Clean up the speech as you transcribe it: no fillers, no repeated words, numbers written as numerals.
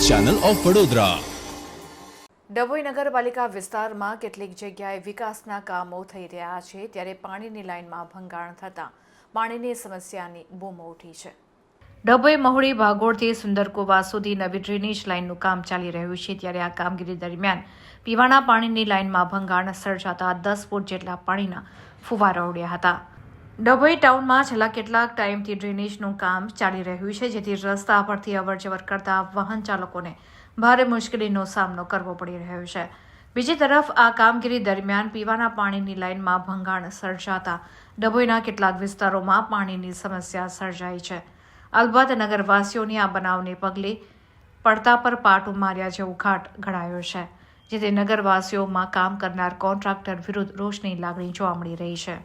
Channel of Vadodara. Dabhoi નગરપાલિકા વિસ્તારમાં કેટલીક જગ્યાએ વિકાસના કામો થઈ રહ્યા છે, ત્યારે પાણીની લાઇનમાં ભંગાણ થતાં પાણીની સમસ્યાની બૂમો ઉઠી છે। ડભોઈ મહુડી ભાગોળથી સુંદરકુવા સુધી નવી ડ્રેનેજ લાઇનનું કામ ચાલી રહ્યું છે, ત્યારે આ કામગીરી દરમિયાન પીવાના પાણીની લાઇનમાં ભંગાણ સર્જાતા 10 ફૂટ જેટલા પાણીના ફુવારા ઉડ્યા હતા। ડભોઈ ટાઉનમાં છેલ્લા કેટલાક ટાઈમથી ડ્રેનેજનું કામ ચાલી રહ્યું છે, જેથી રસ્તા પરથી અવરજવર કરતા વાહન ચાલકોને ભારે મુશ્કેલીનો સામનો કરવો પડી રહ્યો છે। બીજી તરફ આ કામગીરી દરમિયાન પીવાના પાણીની લાઇનમાં ભંગાણ સર્જાતા ડભોઈના કેટલાક વિસ્તારોમાં પાણીની સમસ્યા સર્જાઈ છે। અલબત્ત નગરવાસીઓની આ બનાવને પગલે પડતા પર પાટું માર્યા જેવો ઘાટ ઘડાયો છે, જેથી નગરવાસીઓમાં કામ કરનાર કોન્ટ્રાક્ટર વિરુદ્ધ રોષની લાગણી જોવા મળી રહી છે।